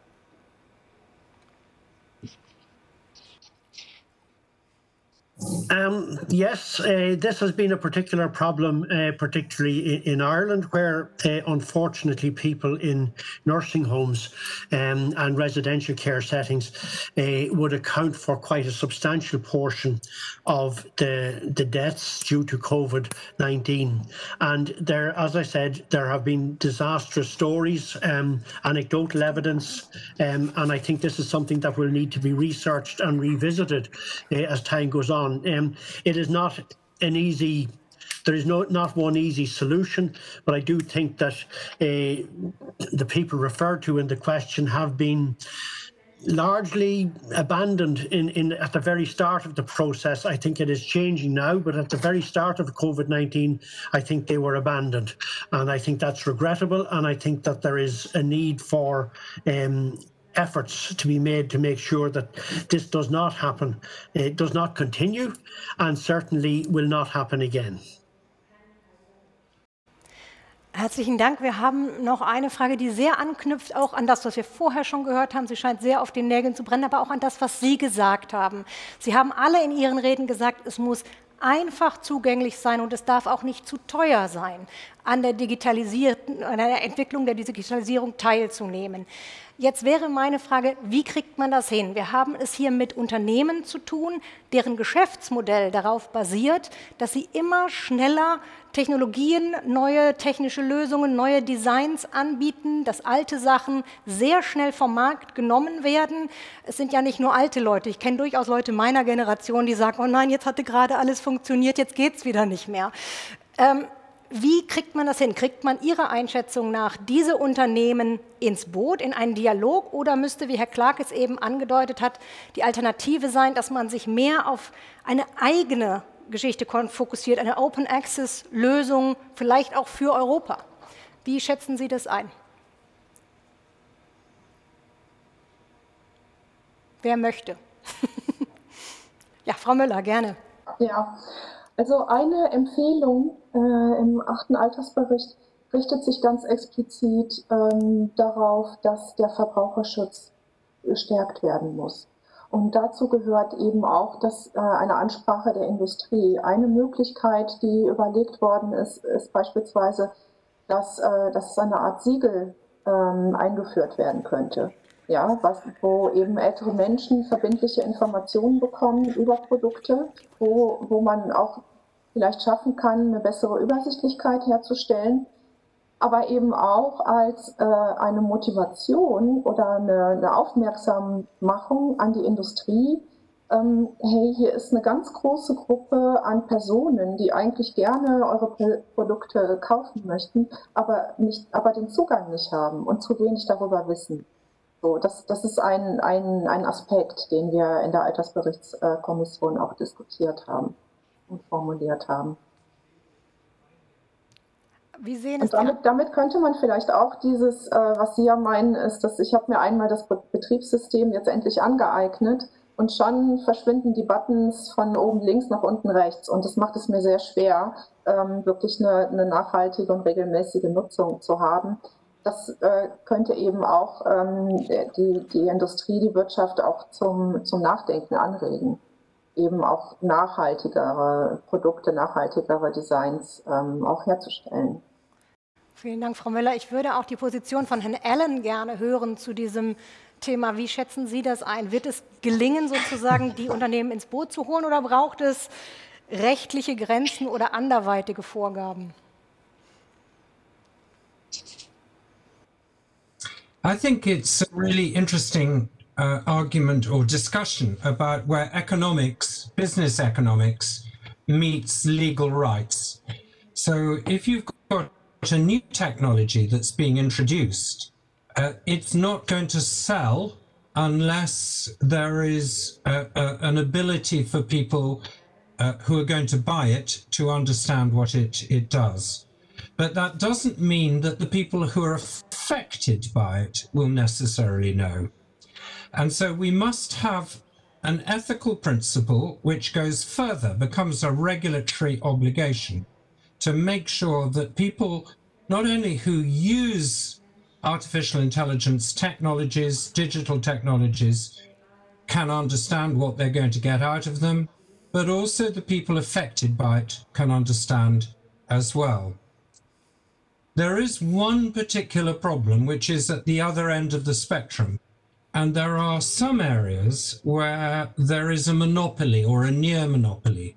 Yes, this has been a particular problem, particularly in Ireland, where unfortunately people in nursing homes and residential care settings would account for quite a substantial portion of the deaths due to COVID-19. And there, as I said, there have been disastrous stories, anecdotal evidence, and I think this is something that will need to be researched and revisited as time goes on. It is not an easy, there is not one easy solution, but I do think that the people referred to in the question have been largely abandoned at the very start of the process. I think it is changing now, but at the very start of COVID-19, I think they were abandoned. And I think that's regrettable. And I think that there is a need for efforts to be made to make sure that this does not happen, it does not continue, and certainly will not happen again. Herzlichen Dank. Wir haben noch eine Frage, die sehr anknüpft auch an das, was wir vorher schon gehört haben. Sie scheint sehr auf den Nägeln zu brennen, aber auch an das, was Sie gesagt haben. Sie haben alle in Ihren Reden gesagt, es muss einfach zugänglich sein und es darf auch nicht zu teuer sein, an der Entwicklung der Digitalisierung teilzunehmen. Jetzt wäre meine Frage, wie kriegt man das hin? Wir haben es hier mit Unternehmen zu tun, deren Geschäftsmodell darauf basiert, dass sie immer schneller Technologien, neue technische Lösungen, neue Designs anbieten, dass alte Sachen sehr schnell vom Markt genommen werden. Es sind ja nicht nur alte Leute, ich kenne durchaus Leute meiner Generation, die sagen, oh nein, jetzt hatte gerade alles funktioniert, jetzt geht es wieder nicht mehr. Wie kriegt man das hin? Kriegt man Ihrer Einschätzung nach diese Unternehmen ins Boot, in einen Dialog, oder müsste, wie Herr Clarke es eben angedeutet hat, die Alternative sein, dass man sich mehr auf eine eigene Geschichte fokussiert, eine Open-Access-Lösung, vielleicht auch für Europa? Wie schätzen Sie das ein? Wer möchte? Ja, Frau Müller, gerne. Ja, also eine Empfehlung im 8. Altersbericht richtet sich ganz explizit darauf, dass der Verbraucherschutz gestärkt werden muss. Und dazu gehört eben auch eine Ansprache der Industrie. Eine Möglichkeit, die überlegt worden ist, ist beispielsweise, dass eine Art Siegel eingeführt werden könnte. Ja, wo eben ältere Menschen verbindliche Informationen bekommen über Produkte, wo man auch vielleicht schaffen kann, eine bessere Übersichtlichkeit herzustellen, aber eben auch als eine Motivation oder eine Aufmerksammachung an die Industrie. Hey, hier ist eine ganz große Gruppe an Personen, die eigentlich gerne eure Produkte kaufen möchten, aber den Zugang nicht haben und zu wenig darüber wissen. So, das ist ein Aspekt, den wir in der Altersberichtskommission auch diskutiert haben und formuliert haben. Wie sehen es damit könnte man vielleicht auch dieses, was Sie ja meinen, ist, dass ich habe mir einmal das Betriebssystem jetzt endlich angeeignet und schon verschwinden die Buttons von oben links nach unten rechts, und das macht es mir sehr schwer, wirklich eine nachhaltige und regelmäßige Nutzung zu haben. Das könnte eben auch die Industrie, die Wirtschaft auch zum Nachdenken anregen, eben auch nachhaltigere Produkte, nachhaltigere Designs auch herzustellen. Vielen Dank, Frau Müller. Ich würde auch die Position von Herrn Allen gerne hören zu diesem Thema. Wie schätzen Sie das ein? Wird es gelingen, sozusagen die Unternehmen ins Boot zu holen, oder braucht es rechtliche Grenzen oder anderweitige Vorgaben? I think it's a really interesting argument or discussion about where economics, business economics, meets legal rights. So if you've got a new technology that's being introduced, it's not going to sell unless there is an ability for people who are going to buy it to understand what it does. But that doesn't mean that the people who are affected by it will necessarily know. And so we must have an ethical principle which goes further, becomes a regulatory obligation to make sure that people, not only who use artificial intelligence technologies, digital technologies, can understand what they're going to get out of them, but also the people affected by it can understand as well. There is one particular problem which is at the other end of the spectrum, and there are some areas where there is a monopoly or a near monopoly.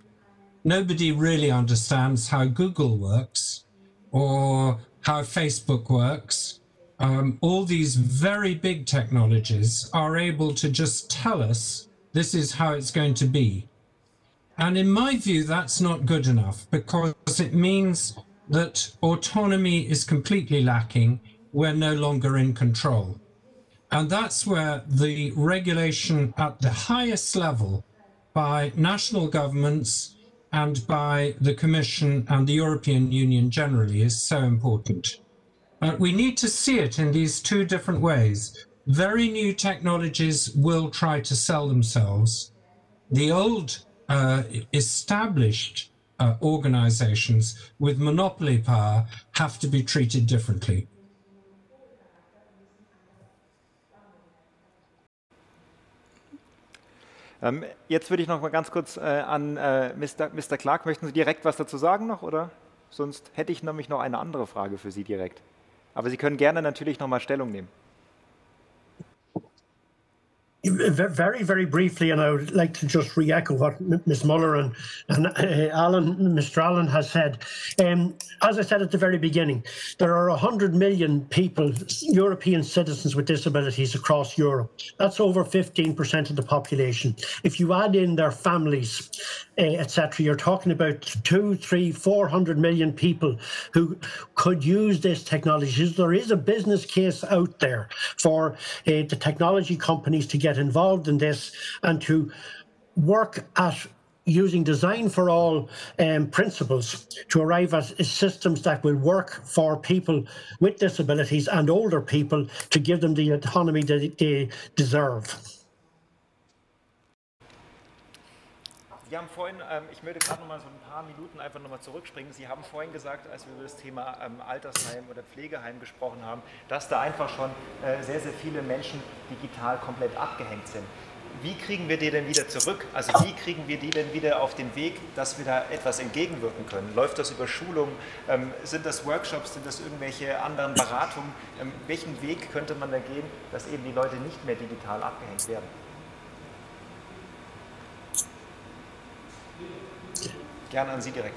Nobody really understands how Google works or how Facebook works. All these very big technologies are able to just tell us this is how it's going to be. And in my view, that's not good enough, because it means that autonomy is completely lacking. We're no longer in control. And that's where the regulation at the highest level by national governments and by the Commission and the European Union generally is so important. We need to see it in these two different ways. very new technologies will try to sell themselves. The old established organizations with monopoly power have to be treated differently. Jetzt würde ich noch mal ganz kurz an Mr. Clarke, möchten Sie direkt was dazu sagen noch, oder? Sonst hätte ich nämlich noch eine andere Frage für Sie direkt. Aber Sie können gerne natürlich noch mal Stellung nehmen. Very, very briefly, and I would like to just re-echo what Ms. Müller and Mr. Allen has said. As I said at the very beginning, there are 100 million people, European citizens with disabilities across Europe. That's over 15% of the population. If you add in their families, etc., you're talking about 200, 300, 400 million people who could use this technology. So there is a business case out there for the technology companies to get involved in this and to work at using design for all principles to arrive at systems that will work for people with disabilities and older people to give them the autonomy that they deserve. Sie haben vorhin, ich möchte gerade noch mal so ein paar Minuten einfach noch mal zurückspringen. Sie haben vorhin gesagt, als wir über das Thema Altersheim oder Pflegeheim gesprochen haben, dass da einfach schon sehr, sehr viele Menschen digital komplett abgehängt sind. Wie kriegen wir die denn wieder zurück? Also wie kriegen wir die denn wieder auf den Weg, dass wir da etwas entgegenwirken können? Läuft das über Schulungen? Sind das Workshops? Sind das irgendwelche anderen Beratungen? Welchen Weg könnte man da gehen, dass eben die Leute nicht mehr digital abgehängt werden? Gerne an Sie direkt.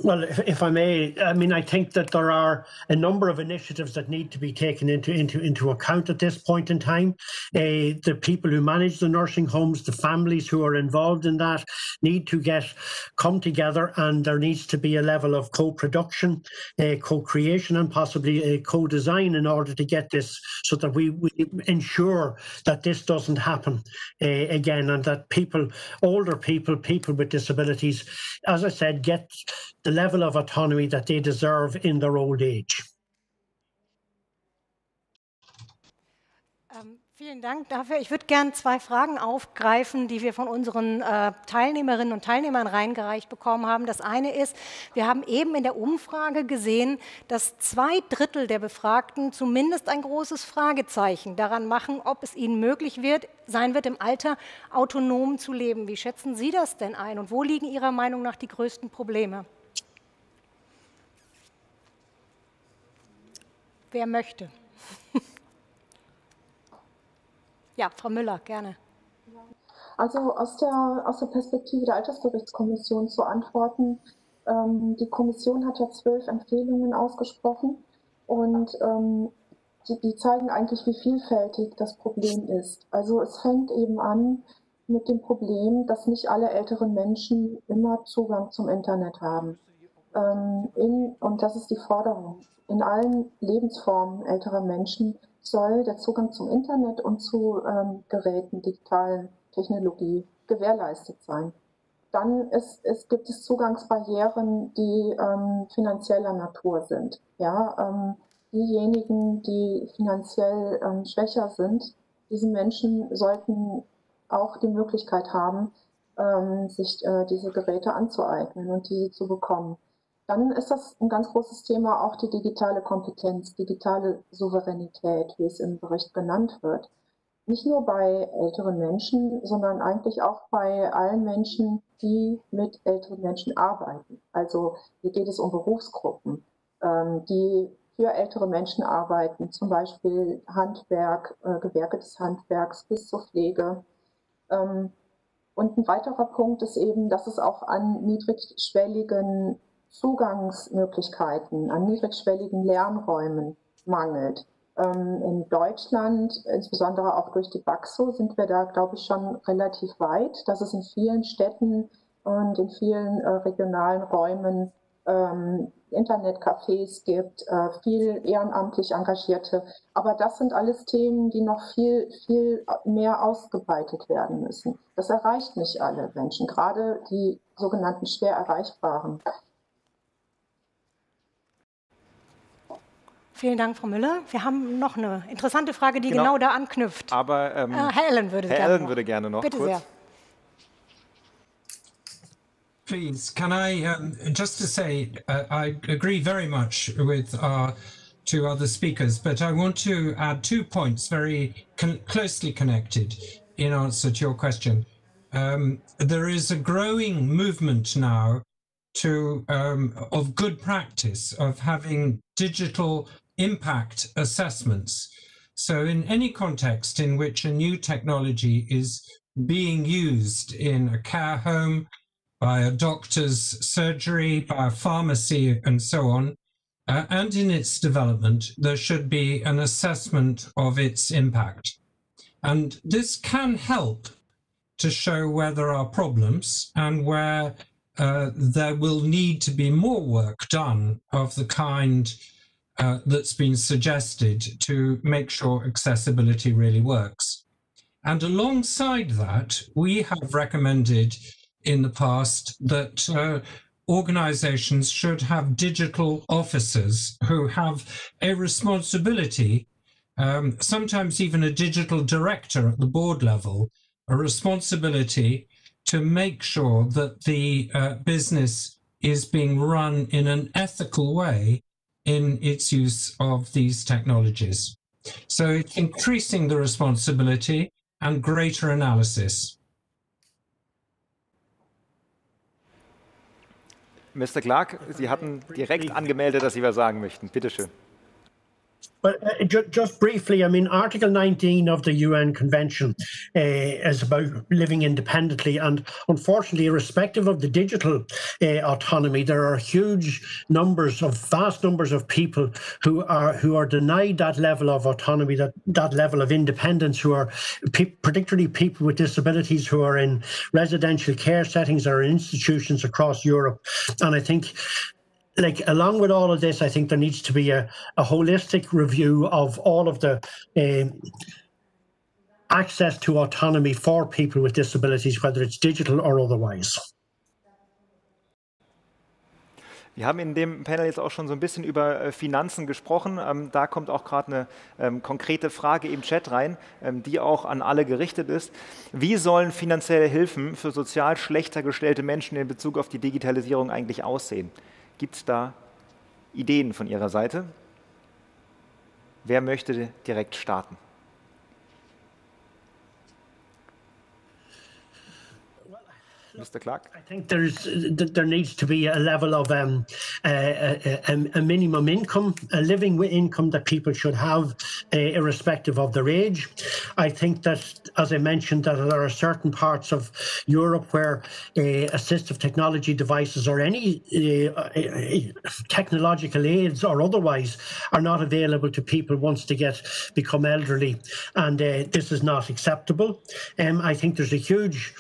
Well, if I may, I mean, I think that there are a number of initiatives that need to be taken into account at this point in time. The people who manage the nursing homes, the families who are involved in that need to come together, and there needs to be a level of co-production, co-creation, and possibly a co-design in order to get this, so that we ensure that this doesn't happen again, and that older people with disabilities, as I said, get the level of autonomy that they deserve in their old age. Vielen Dank dafür. Ich würde gerne zwei Fragen aufgreifen, die wir von unseren Teilnehmerinnen und Teilnehmern reingereicht bekommen haben. Das eine ist, wir haben eben in der Umfrage gesehen, dass 2/3 der Befragten zumindest ein großes Fragezeichen daran machen, ob es ihnen möglich sein wird, im Alter autonom zu leben. Wie schätzen Sie das denn ein und wo liegen Ihrer Meinung nach die größten Probleme? Wer möchte? Ja, Frau Müller, gerne. Also aus der Perspektive der Altersgerichtskommission zu antworten. Die Kommission hat ja 12 Empfehlungen ausgesprochen und die zeigen eigentlich, wie vielfältig das Problem ist. Also es fängt eben an mit dem Problem, dass nicht alle älteren Menschen immer Zugang zum Internet haben. Und das ist die Forderung. In allen Lebensformen älterer Menschen soll der Zugang zum Internet und zu Geräten, digitalen Technologie gewährleistet sein. Dann gibt es Zugangsbarrieren, die finanzieller Natur sind. Ja, diejenigen, die finanziell schwächer sind, diese Menschen sollten auch die Möglichkeit haben, sich diese Geräte anzueignen und diese zu bekommen. Dann ist das ein ganz großes Thema, auch die digitale Kompetenz, digitale Souveränität, wie es im Bericht genannt wird. Nicht nur bei älteren Menschen, sondern eigentlich auch bei allen Menschen, die mit älteren Menschen arbeiten. Also hier geht es um Berufsgruppen, die für ältere Menschen arbeiten, zum Beispiel Handwerk, Gewerke des Handwerks bis zur Pflege. Und ein weiterer Punkt ist eben, dass es auch an niedrigschwelligen Zugangsmöglichkeiten, an niedrigschwelligen Lernräumen mangelt. In Deutschland, insbesondere auch durch die BAGSO, sind wir da, glaube ich, schon relativ weit, dass es in vielen Städten und in vielen regionalen Räumen Internetcafés gibt, viel ehrenamtlich Engagierte. Aber das sind alles Themen, die noch viel, viel mehr ausgeweitet werden müssen. Das erreicht nicht alle Menschen, gerade die sogenannten schwer Erreichbaren. Vielen Dank, Frau Müller. Wir haben noch eine interessante Frage, die genau da anknüpft. Aber Herr Allen würde gerne noch. Bitte kurz. Sehr. Please, can I, just to say, I agree very much with our two other speakers, but I want to add 2 points very closely connected in answer to your question. There is a growing movement now of good practice of having digital impact assessments. So in any context in which a new technology is being used in a care home, by a doctor's surgery, by a pharmacy, and so on, and in its development, there should be an assessment of its impact. And this can help to show where there are problems and where there will need to be more work done of the kind that's been suggested to make sure accessibility really works. And alongside that, we have recommended in the past that organizations should have digital officers who have a responsibility, sometimes even a digital director at the board level, a responsibility to make sure that the business is being run in an ethical way in its use of these technologies. So it's increasing the responsibility and greater analysis. Mr. Clarke, Sie hatten direkt angemeldet, dass Sie was sagen möchten. Bitte schön. Well, just briefly, I mean, Article 19 of the UN Convention is about living independently, and unfortunately, irrespective of the digital autonomy, there are vast numbers of people who are denied that level of autonomy, that level of independence, who are particularly people with disabilities who are in residential care settings or in institutions across Europe. And I think, along with all of this, I think there needs to be a holistic review of all of the access to autonomy for people with disabilities, whether it's digital or otherwise. Wir haben in dem Panel jetzt auch schon so ein bisschen über Finanzen gesprochen. Da kommt auch gerade eine konkrete Frage im Chat rein, die auch an alle gerichtet ist. Wie sollen finanzielle Hilfen für sozial schlechter gestellte Menschen in Bezug auf die Digitalisierung eigentlich aussehen? Gibt es da Ideen von Ihrer Seite? Wer möchte direkt starten? Mr. Clarke? I think there needs to be a level of a minimum income, a living income that people should have, irrespective of their age. I think that, as I mentioned, that there are certain parts of Europe where assistive technology devices or any technological aids or otherwise are not available to people once they become elderly, and this is not acceptable. I think there's a huge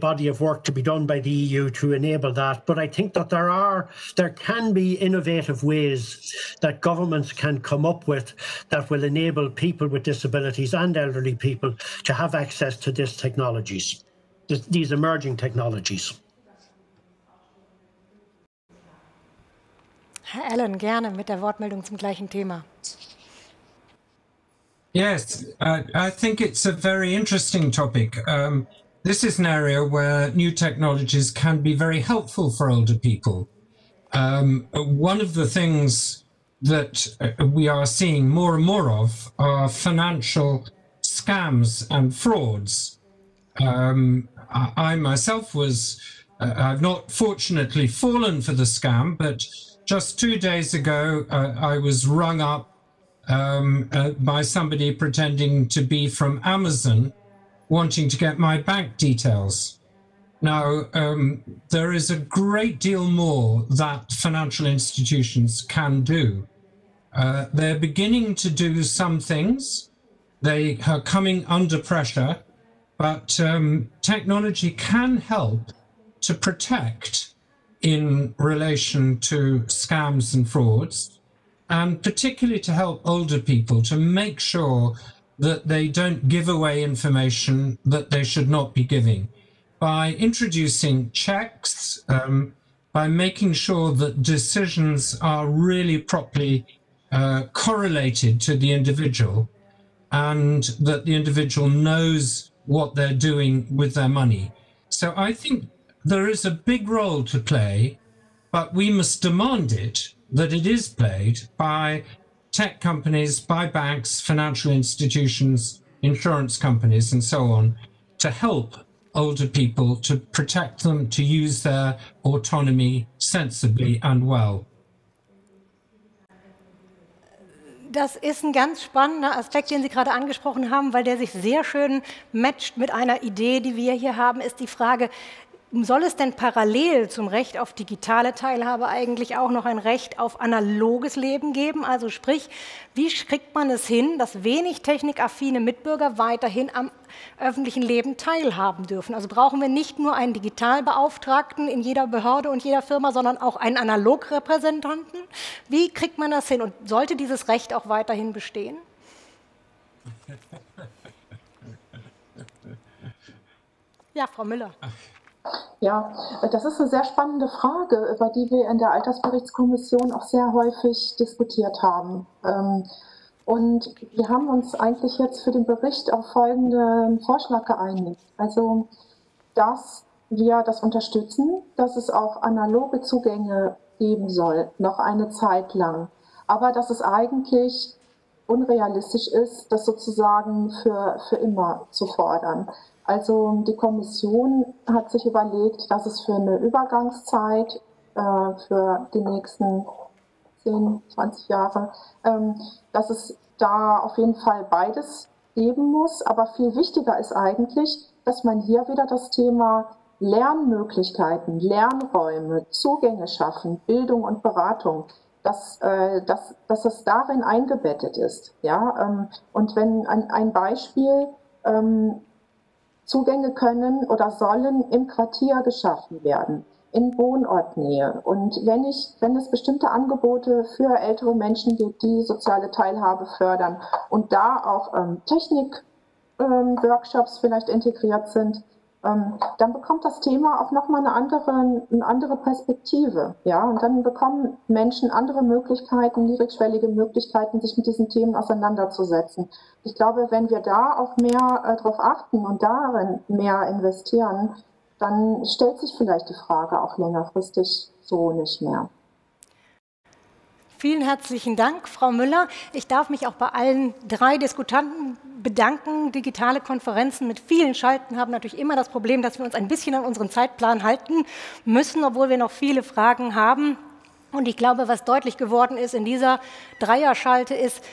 body of work to be done by the EU to enable that, but I think that there can be innovative ways that governments can come up with that will enable people with disabilities and elderly people to have access to these technologies, these emerging technologies. Herr Allen, gerne mit der Wortmeldung zum gleichen Thema. Yes, I think it's a very interesting topic. This is an area where new technologies can be very helpful for older people. One of the things that we are seeing more and more of are financial scams and frauds. I myself I've not fortunately fallen for the scam, but just 2 days ago, I was rung up by somebody pretending to be from Amazon, wanting to get my bank details. Now, there is a great deal more that financial institutions can do. They're beginning to do some things. They are coming under pressure, but technology can help to protect in relation to scams and frauds, and particularly to help older people to make sure that they don't give away information that they should not be giving. By introducing checks, by making sure that decisions are really properly correlated to the individual, and that the individual knows what they're doing with their money. So I think there is a big role to play, but we must demand it, that it is played by tech companies, by banks, financial institutions, insurance companies, and so on, to help older people, to protect them, to use their autonomy sensibly and well. Das ist ein ganz spannender Aspekt, den Sie gerade angesprochen haben, weil der sich sehr schön matcht mit einer Idee, die wir hier haben, ist die Frage, soll es denn parallel zum Recht auf digitale Teilhabe eigentlich auch noch ein Recht auf analoges Leben geben? Also sprich, wie kriegt man es hin, dass wenig technikaffine Mitbürger weiterhin am öffentlichen Leben teilhaben dürfen? Also brauchen wir nicht nur einen Digitalbeauftragten in jeder Behörde und jeder Firma, sondern auch einen Analogrepräsentanten? Wie kriegt man das hin und sollte dieses Recht auch weiterhin bestehen? Ja, Frau Müller. Ja, das ist eine sehr spannende Frage, über die wir in der Altersberichtskommission auch sehr häufig diskutiert haben. Und wir haben uns eigentlich jetzt für den Bericht auf folgenden Vorschlag geeinigt. Also, dass wir das unterstützen, dass es auch analoge Zugänge geben soll, noch eine Zeit lang. Aber dass es eigentlich unrealistisch ist, das sozusagen für immer zu fordern. Also die Kommission hat sich überlegt, dass es für eine Übergangszeit, für die nächsten 10, 20 Jahre, dass es da auf jeden Fall beides geben muss. Aber viel wichtiger ist eigentlich, dass man hier wieder das Thema Lernmöglichkeiten, Lernräume, Zugänge schaffen, Bildung und Beratung, dass es darin eingebettet ist. Ja? Und wenn ein Beispiel, Zugänge können oder sollen im Quartier geschaffen werden, in Wohnortnähe. Und wenn es bestimmte Angebote für ältere Menschen gibt, die soziale Teilhabe fördern und da auch Technik-Workshops vielleicht integriert sind, dann bekommt das Thema auch nochmal eine andere Perspektive. Ja? Und dann bekommen Menschen andere Möglichkeiten, niedrigschwellige Möglichkeiten, sich mit diesen Themen auseinanderzusetzen. Ich glaube, wenn wir da auch mehr darauf achten und darin mehr investieren, dann stellt sich vielleicht die Frage auch längerfristig so nicht mehr. Vielen herzlichen Dank, Frau Müller. Ich darf mich auch bei allen 3 Diskutanten bedanken. Digitale Konferenzen mit vielen Schalten haben natürlich immer das Problem, dass wir uns ein bisschen an unseren Zeitplan halten müssen, obwohl wir noch viele Fragen haben. Und ich glaube, was deutlich geworden ist in dieser Dreierschalte ist,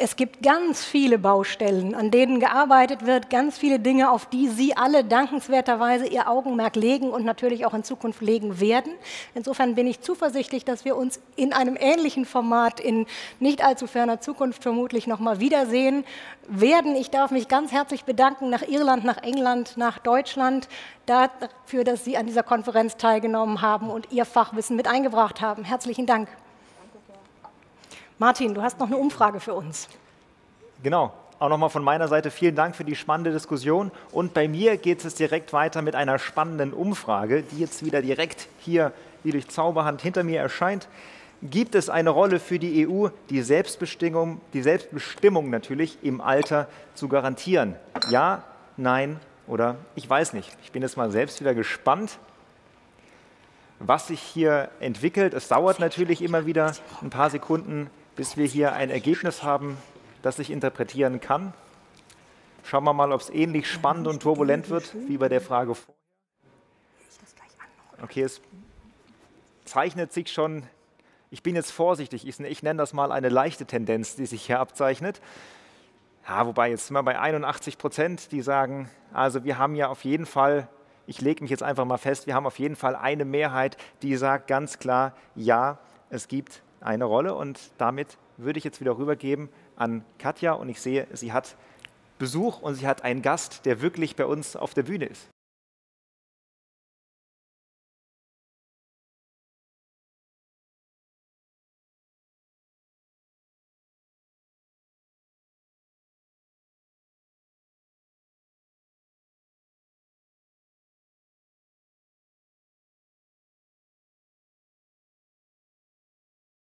es gibt ganz viele Baustellen, an denen gearbeitet wird, ganz viele Dinge, auf die Sie alle dankenswerterweise Ihr Augenmerk legen und natürlich auch in Zukunft legen werden. Insofern bin ich zuversichtlich, dass wir uns in einem ähnlichen Format in nicht allzu ferner Zukunft vermutlich noch mal wiedersehen werden. Ich darf mich ganz herzlich bedanken nach Irland, nach England, nach Deutschland dafür, dass Sie an dieser Konferenz teilgenommen haben und Ihr Fachwissen mit eingebracht haben. Herzlichen Dank. Martin, du hast noch eine Umfrage für uns. Genau, auch nochmal von meiner Seite vielen Dank für die spannende Diskussion. Und bei mir geht es direkt weiter mit einer spannenden Umfrage, die jetzt wieder direkt hier wie durch Zauberhand hinter mir erscheint. Gibt es eine Rolle für die EU, die Selbstbestimmung natürlich im Alter zu garantieren? Ja, nein oder ich weiß nicht. Ich bin jetzt mal selbst wieder gespannt, was sich hier entwickelt. Es dauert natürlich immer wieder ein paar Sekunden, bis wir hier ein Ergebnis haben, das ich interpretieren kann. Schauen wir mal, ob es ähnlich spannend und turbulent wird wie bei der Frage vorher. Okay, es zeichnet sich schon, ich bin jetzt vorsichtig, ich nenne das mal eine leichte Tendenz, die sich hier abzeichnet. Ja, wobei jetzt sind wir bei 81%, die sagen, also wir haben ja auf jeden Fall, ich lege mich jetzt einfach mal fest, wir haben auf jeden Fall eine Mehrheit, die sagt ganz klar, ja, es gibt eine Rolle. Und damit würde ich jetzt wieder rübergeben an Katja. Und ich sehe, sie hat Besuch und sie hat einen Gast, der wirklich bei uns auf der Bühne ist.